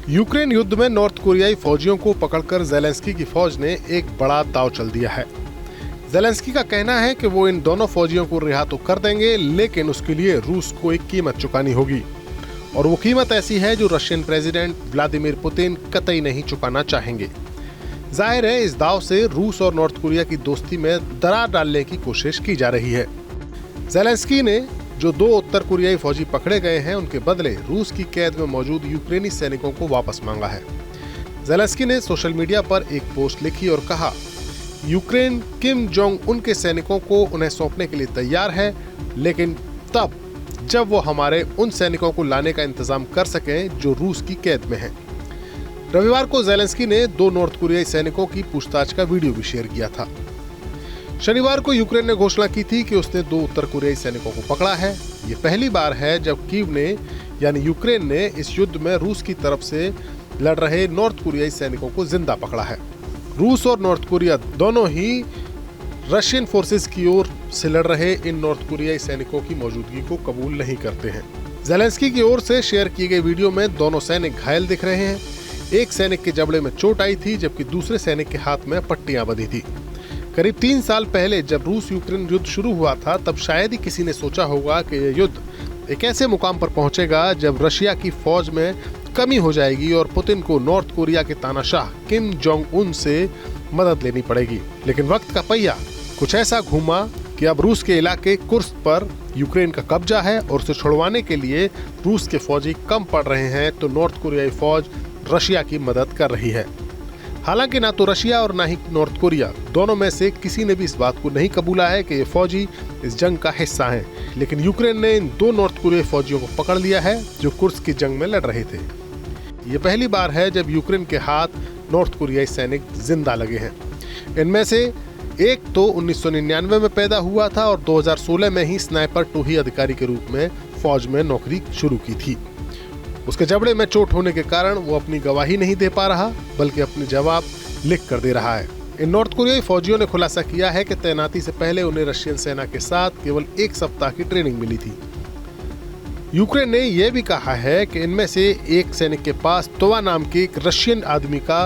Ukraine युद्ध में north कोरियाई फौजियों को पकड़कर ज़ेलेंस्की की फौज ने एक बड़ा दांव चल दिया है। ज़ेलेंस्की का कहना है कि वो इन दोनों फौजियों को रिहा तो कर देंगे, लेकिन उसके लिए रूस को एक कीमत चुकानी होगी और वो कीमत ऐसी है जो रशियन प्रेसिडेंट व्लादिमीर पुतिन कतई नहीं चुकाना चाहेंगे। जाहिर है इस दांव से रूस और नॉर्थ कोरिया की दोस्ती में दरार डालने की कोशिश की जा रही है। ज़ेलेंस्की ने जो 2 उत्तर कोरियाई फौजी पकड़े गए हैं उनके बदले रूस की कैद में मौजूद यूक्रेनी सैनिकों को वापस मांगा है। ज़ेलेंस्की ने सोशल मीडिया पर एक पोस्ट लिखी और कहा, यूक्रेन किम जोंग उन के सैनिकों को उन्हें सौंपने के लिए तैयार है, लेकिन तब जब वो हमारे उन सैनिकों को लाने का इंतजाम कर सकें जो रूस की कैद में हैं। रविवार को ज़ेलेंस्की ने 2 नॉर्थ कोरियाई सैनिकों की पूछताछ का वीडियो भी शेयर किया था। शनिवार को यूक्रेन ने घोषणा की थी कि उसने 2 उत्तर कोरियाई सैनिकों को पकड़ा है। ये पहली बार है जब कीव ने यानी यूक्रेन ने इस युद्ध में रूस की तरफ से लड़ रहे नॉर्थ कोरियाई सैनिकों को जिंदा पकड़ा है। रूस और नॉर्थ कोरिया दोनों ही रशियन फोर्सेस की ओर से लड़ रहे इन नॉर्थ कोरियाई सैनिकों की मौजूदगी को कबूल नहीं करते हैं। ज़ेलेंस्की की ओर से शेयर की गई वीडियो में दोनों सैनिक घायल दिख रहे हैं। एक सैनिक के जबड़े में चोट आई थी, जबकि दूसरे सैनिक के हाथ में पट्टियां बंधी थी। करीब 3 साल पहले जब रूस यूक्रेन युद्ध शुरू हुआ था, तब शायद ही किसी ने सोचा होगा कि यह युद्ध एक ऐसे मुकाम पर पहुंचेगा जब रशिया की फौज में कमी हो जाएगी और पुतिन को नॉर्थ कोरिया के तानाशाह किम जोंग उन से मदद लेनी पड़ेगी। लेकिन वक्त का पहिया कुछ ऐसा घूमा कि अब रूस के इलाके कुर्स्क पर यूक्रेन का कब्जा है और उसे छुड़वाने के लिए रूस के फौजी कम पड़ रहे हैं, तो नॉर्थ कोरियाई फौज रशिया की मदद कर रही है। हालांकि ना तो रशिया और ना ही नॉर्थ कोरिया दोनों में से किसी ने भी इस बात को नहीं कबूला है कि ये फौजी इस जंग का हिस्सा हैं, लेकिन यूक्रेन ने इन 2 नॉर्थ कोरियाई फौजियों को पकड़ लिया है जो कुर्स्क की जंग में लड़ रहे थे। ये पहली बार है जब यूक्रेन के हाथ नॉर्थ कोरियाई सैनिक जिंदा लगे हैं। इनमें से एक तो 1999 में पैदा हुआ था और 2016 में ही स्नाइपर टोही अधिकारी के रूप में फौज में नौकरी शुरू की थी। उसके जबड़े में चोट होने के कारण वो अपनी गवाही नहीं दे पा रहा, बल्कि अपने जवाब लिख कर दे रहा है। इन नॉर्थ कोरियाई फौजियों ने खुलासा किया है कि तैनाती से पहले उन्हें रशियन सेना के साथ केवल 1 सप्ताह की ट्रेनिंग मिली थी। यूक्रेन ने यह भी कहा है कि इनमें से एक सैनिक के पास तोवा नाम के एक रशियन आदमी का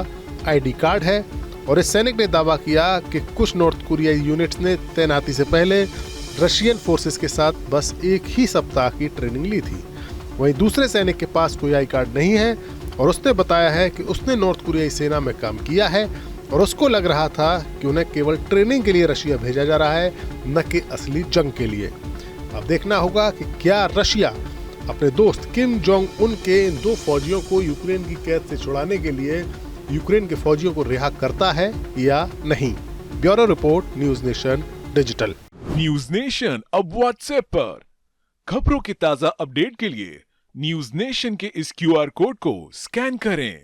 ID कार्ड है और इस सैनिक ने दावा किया कि कुछ नॉर्थ कोरियाई यूनिट्स ने तैनाती से पहले रशियन फोर्सेस के साथ बस 1 ही सप्ताह की ट्रेनिंग ली थी। वहीं दूसरे सैनिक के पास कोई आई कार्ड नहीं है और उसने बताया है कि उसने नॉर्थ कोरियाई सेना में काम किया है और उसको लग रहा था कि उन्हें केवल ट्रेनिंग के लिए रशिया भेजा जा रहा है, न कि असली जंग के लिए। अब देखना होगा कि क्या रशिया अपने दोस्त किम जोंग उन के इन 2 फौजियों को यूक्रेन की कैद से छुड़ाने के लिए यूक्रेन के फौजियों को रिहा करता है या नहीं। Bureau report, news nation digital. News nation अब व्हाट्सएप पर खबरों की ताजा अपडेट के लिए न्यूज नेशन के इस QR कोड को स्कैन करें।